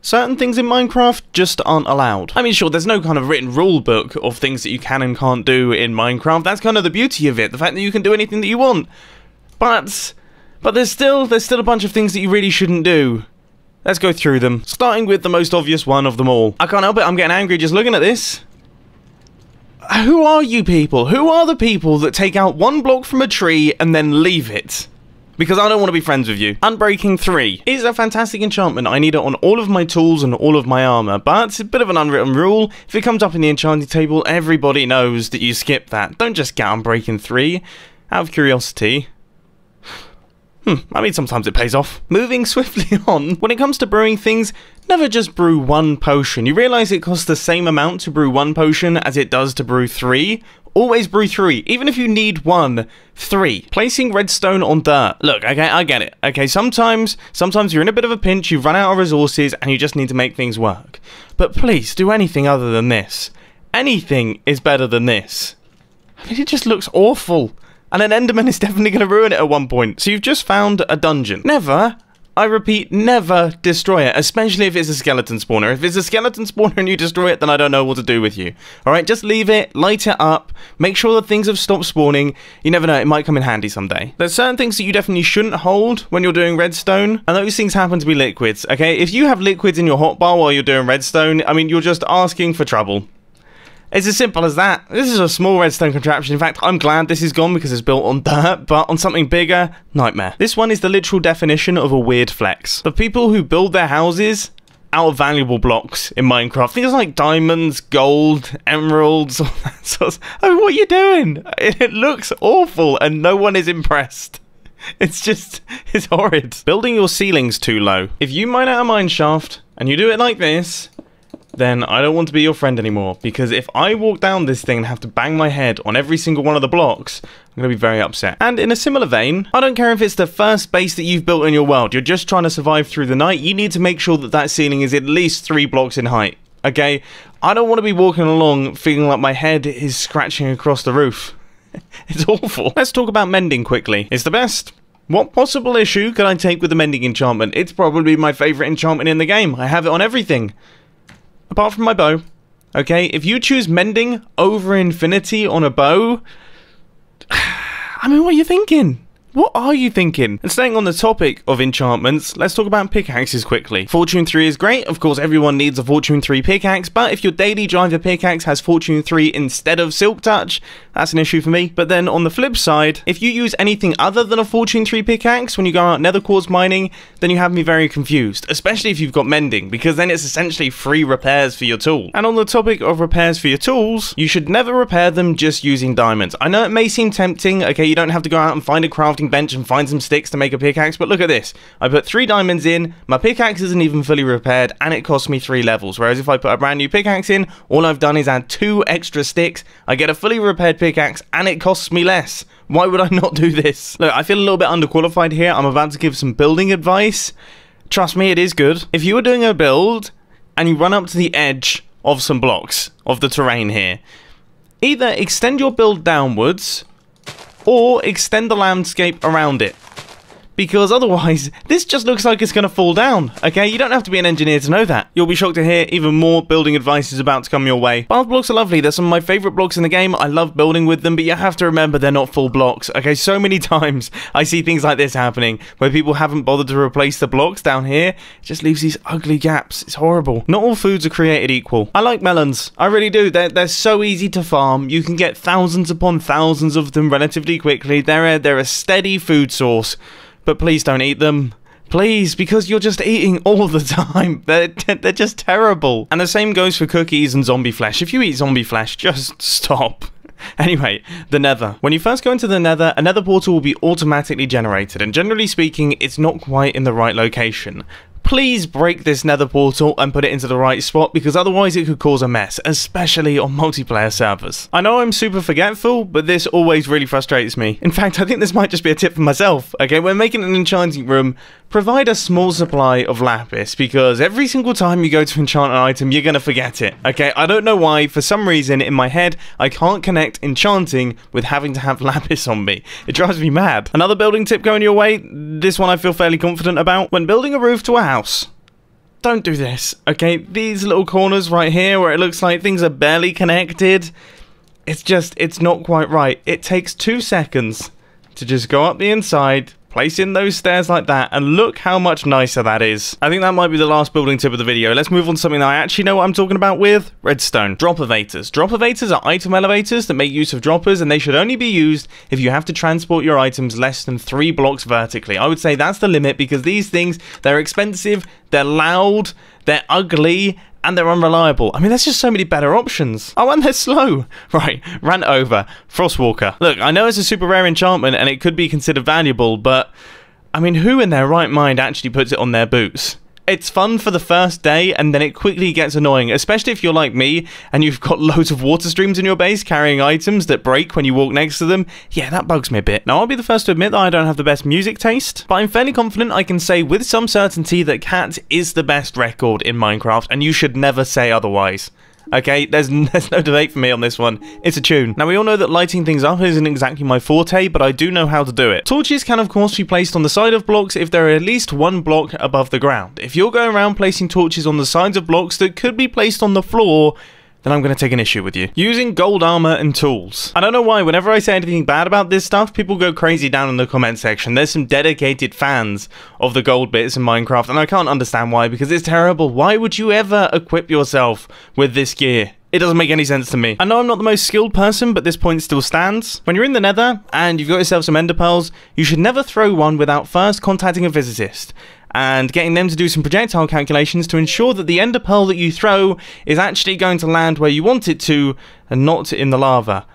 certain things in Minecraft just aren't allowed. I mean, sure, there's no kind of written rule book of things that you can and can't do in Minecraft. That's kind of the beauty of it, the fact that you can do anything that you want. But there's still a bunch of things that you really shouldn't do. Let's go through them, starting with the most obvious one of them all. I can't help it, I'm getting angry just looking at this. Who are you people? Who are the people that take out one block from a tree and then leave it? Because I don't want to be friends with you. Unbreaking 3 is a fantastic enchantment. I need it on all of my tools and all of my armor, but it's a bit of an unwritten rule. If it comes up in the enchanting table, everybody knows that you skip that. Don't just get Unbreaking 3 out of curiosity. I mean, sometimes it pays off. Moving swiftly on, when it comes to brewing things, never just brew one potion. You realise it costs the same amount to brew one potion as it does to brew 3? Always brew 3, even if you need 1, 3. Placing redstone on dirt. Look, okay, I get it. Okay, sometimes you're in a bit of a pinch, you've run out of resources, and you just need to make things work. But please, do anything other than this. Anything is better than this. I mean, it just looks awful. And an Enderman is definitely going to ruin it at one point. So you've just found a dungeon. Never, I repeat, never destroy it, especially if it's a skeleton spawner. If it's a skeleton spawner and you destroy it, then I don't know what to do with you. Alright, just leave it, light it up, make sure that things have stopped spawning. You never know, it might come in handy someday. There's certain things that you definitely shouldn't hold when you're doing redstone, and those things happen to be liquids, okay? If you have liquids in your hotbar while you're doing redstone, I mean, you're just asking for trouble. It's as simple as that. This is a small redstone contraption. In fact, I'm glad this is gone because it's built on dirt, but on something bigger, nightmare. This one is the literal definition of a weird flex. The people who build their houses out of valuable blocks in Minecraft, things like diamonds, gold, emeralds, all that sort of... Oh, what are you doing? It looks awful and no one is impressed. It's horrid. Building your ceilings too low. If you mine out a mine shaft and you do it like this, then I don't want to be your friend anymore, because if I walk down this thing and have to bang my head on every single one of the blocks, I'm going to be very upset. And in a similar vein, I don't care if it's the first base that you've built in your world, you're just trying to survive through the night, you need to make sure that that ceiling is at least 3 blocks in height, okay? I don't want to be walking along feeling like my head is scratching across the roof. It's awful. Let's talk about mending quickly. It's the best. What possible issue could I take with the mending enchantment? It's probably my favourite enchantment in the game. I have it on everything. Apart from my bow, okay? If you choose mending over infinity on a bow, I mean, what are you thinking? What are you thinking? And staying on the topic of enchantments, let's talk about pickaxes quickly. Fortune 3 is great. Of course, everyone needs a Fortune 3 pickaxe, but if your daily driver pickaxe has Fortune 3 instead of Silk Touch, that's an issue for me. But then on the flip side, if you use anything other than a Fortune 3 pickaxe when you go out nether quartz mining, then you have me very confused, especially if you've got mending, because then it's essentially free repairs for your tool. And on the topic of repairs for your tools, you should never repair them just using diamonds. I know it may seem tempting, okay, you don't have to go out and find a crafting bench and find some sticks to make a pickaxe, but look at this. I put 3 diamonds in, my pickaxe isn't even fully repaired, and it cost me 3 levels, whereas if I put a brand new pickaxe in, all I've done is add 2 extra sticks, I get a fully repaired pickaxe, and it costs me less. Why would I not do this? Look, I feel a little bit underqualified here. I'm about to give some building advice. Trust me, it is good. If you are doing a build, and you run up to the edge of some blocks of the terrain here, either extend your build downwards, or extend the landscape around it. Because otherwise, this just looks like it's going to fall down, okay? You don't have to be an engineer to know that. You'll be shocked to hear even more building advice is about to come your way. Path blocks are lovely. They're some of my favourite blocks in the game. I love building with them, but you have to remember they're not full blocks, okay? So many times I see things like this happening, where people haven't bothered to replace the blocks down here. It just leaves these ugly gaps. It's horrible. Not all foods are created equal. I like melons. I really do. They're so easy to farm. You can get thousands upon thousands of them relatively quickly. They're a steady food source. But please don't eat them. Please, because you're just eating all the time. They're just terrible. And the same goes for cookies and zombie flesh. If you eat zombie flesh, just stop. Anyway, the nether. When you first go into the nether, a nether portal will be automatically generated. And generally speaking, it's not quite in the right location. Please break this nether portal and put it into the right spot, because otherwise it could cause a mess, especially on multiplayer servers. I know I'm super forgetful, but this always really frustrates me. In fact, I think this might just be a tip for myself. Okay, when making an enchanting room, provide a small supply of lapis, because every single time you go to enchant an item, you're gonna forget it. Okay, I don't know why, for some reason in my head, I can't connect enchanting with having to have lapis on me. It drives me mad. Another building tip going your way, this one I feel fairly confident about. When building a roof to a house, don't do this, okay? These little corners right here where it looks like things are barely connected, it's not quite right. It takes 2 seconds to just go up the inside, place in those stairs like that, and look how much nicer that is. I think that might be the last building tip of the video. Let's move on to something that I actually know what I'm talking about with redstone. Drop elevators. Drop elevators are item elevators that make use of droppers, and they should only be used if you have to transport your items less than 3 blocks vertically. I would say that's the limit, because these things, they're expensive, they're loud, they're ugly, and they're unreliable. I mean, there's just so many better options. Oh, and they're slow. Right, rant over. Frostwalker. Look, I know it's a super rare enchantment and it could be considered valuable, but I mean, who in their right mind actually puts it on their boots? It's fun for the first day, and then it quickly gets annoying, especially if you're like me and you've got loads of water streams in your base carrying items that break when you walk next to them. Yeah, that bugs me a bit. Now, I'll be the first to admit that I don't have the best music taste, but I'm fairly confident I can say with some certainty that Cat is the best record in Minecraft, and you should never say otherwise. Okay, there's no debate for me on this one. It's a tune. Now, we all know that lighting things up isn't exactly my forte, but I do know how to do it. Torches can, of course, be placed on the side of blocks if they're at least 1 block above the ground. If you're going around placing torches on the sides of blocks that could be placed on the floor, then I'm going to take an issue with you. Using gold armor and tools. I don't know why, whenever I say anything bad about this stuff, people go crazy down in the comment section. There's some dedicated fans of the gold bits in Minecraft, and I can't understand why, because it's terrible. Why would you ever equip yourself with this gear? It doesn't make any sense to me. I know I'm not the most skilled person, but this point still stands. When you're in the nether, and you've got yourself some ender pearls, you should never throw one without first contacting a physicist and getting them to do some projectile calculations to ensure that the ender pearl that you throw is actually going to land where you want it to, and not in the lava.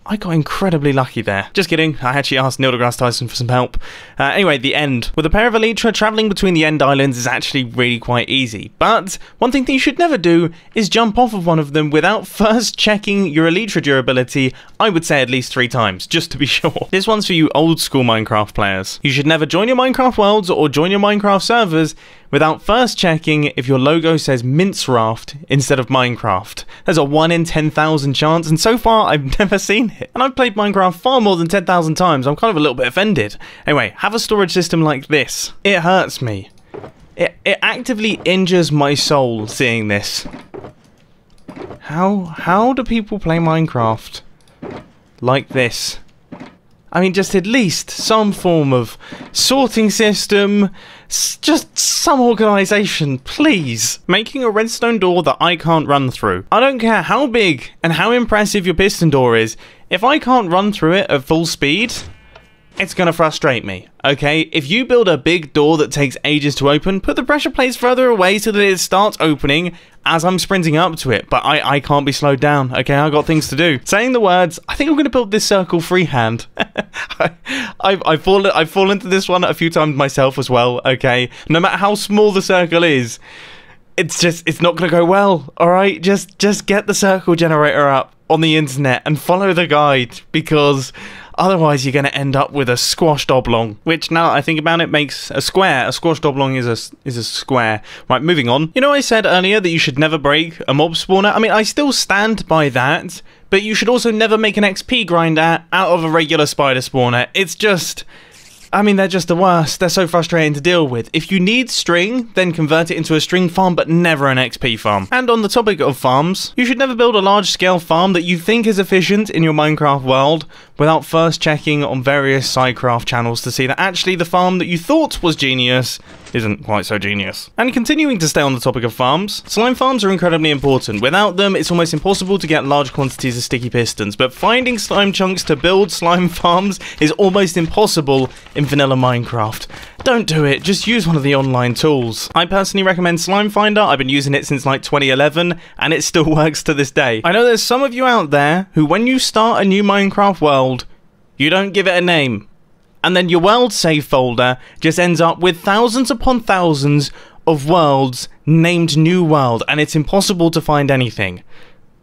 I got incredibly lucky there. Just kidding, I actually asked Neil deGrasse Tyson for some help. Anyway, the end. With a pair of elytra, travelling between the end islands is actually really quite easy. But one thing that you should never do is jump off of one of them without first checking your elytra durability, I would say at least 3 times, just to be sure. This one's for you old school Minecraft players. You should never join your Minecraft worlds or join your Minecraft servers without first checking if your logo says Minecraft instead of Minecraft. There's a 1 in 10,000 chance, and so far I've never seen it. And I've played Minecraft far more than 10,000 times. I'm kind of a little bit offended. Anyway, have a storage system like this. It hurts me. It actively injures my soul seeing this. How do people play Minecraft like this? I mean, just at least some form of sorting system, just some organisation, please. Making a redstone door that I can't run through. I don't care how big and how impressive your piston door is, if I can't run through it at full speed, it's going to frustrate me, okay? If you build a big door that takes ages to open, put the pressure plates further away so that it starts opening as I'm sprinting up to it, but I can't be slowed down, okay? I got things to do. Saying the words, I think I'm going to build this circle freehand. I've fallen into this one a few times myself as well, okay? No matter how small the circle is, it's not going to go well, alright? Just get the circle generator up on the internet and follow the guide, because otherwise you're going to end up with a squashed oblong, which now I think about it makes a square. A squashed oblong is a square. Right, moving on. You know, I said earlier that you should never break a mob spawner. I mean, I still stand by that, but you should also never make an XP grinder out of a regular spider spawner. It's just, I mean, they're just the worst. They're so frustrating to deal with. If you need string, then convert it into a string farm, but never an XP farm. And on the topic of farms, you should never build a large-scale farm that you think is efficient in your Minecraft world without first checking on various sidecraft channels to see that actually the farm that you thought was genius isn't quite so genius. And continuing to stay on the topic of farms, slime farms are incredibly important. Without them, it's almost impossible to get large quantities of sticky pistons, but finding slime chunks to build slime farms is almost impossible in vanilla Minecraft. Don't do it, just use one of the online tools. I personally recommend Slime Finder. I've been using it since like 2011, and it still works to this day. I know there's some of you out there who, when you start a new Minecraft world, you don't give it a name. And then your world save folder just ends up with thousands upon thousands of worlds named New World, and it's impossible to find anything.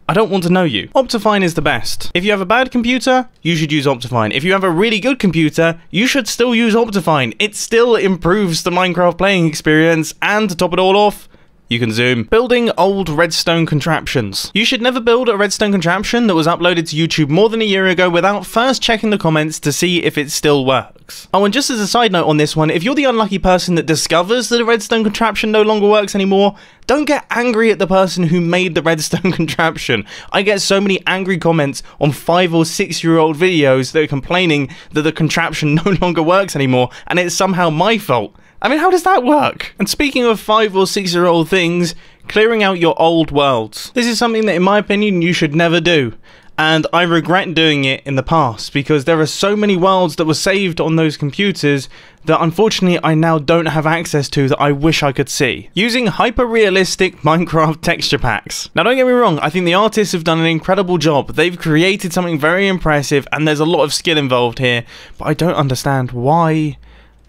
I don't want to know you. Optifine is the best. If you have a bad computer, you should use Optifine. If you have a really good computer, you should still use Optifine. It still improves the Minecraft playing experience, and to top it all off, You can zoom. Building old redstone contraptions. You should never build a redstone contraption that was uploaded to YouTube more than a year ago without first checking the comments to see if it still works. Oh, and just as a side note on this one, if you're the unlucky person that discovers that a redstone contraption no longer works anymore, don't get angry at the person who made the redstone contraption. I get so many angry comments on 5 or 6 year old videos that are complaining that the contraption no longer works anymore and it's somehow my fault. I mean, how does that work? And speaking of 5 or 6 year old things, clearing out your old worlds. This is something that in my opinion you should never do. And I regret doing it in the past because there are so many worlds that were saved on those computers that unfortunately I now don't have access to that I wish I could see. Using hyper-realistic Minecraft texture packs. Now don't get me wrong, I think the artists have done an incredible job. They've created something very impressive and there's a lot of skill involved here, but I don't understand why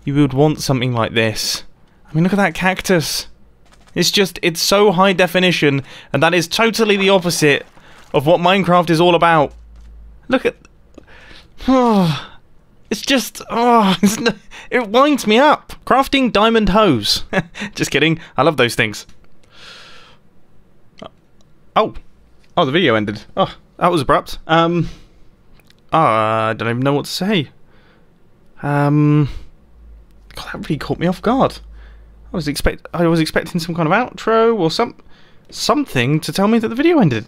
you would want something like this. I mean, look at that cactus. It's so high definition, and that is totally the opposite of what Minecraft is all about. Look at... Oh, it's just... Oh, it winds me up. Crafting diamond hose. Just kidding. I love those things. Oh. Oh, the video ended. Oh, that was abrupt. I don't even know what to say. God, that really caught me off guard. I was expecting some kind of outro or something to tell me that the video ended.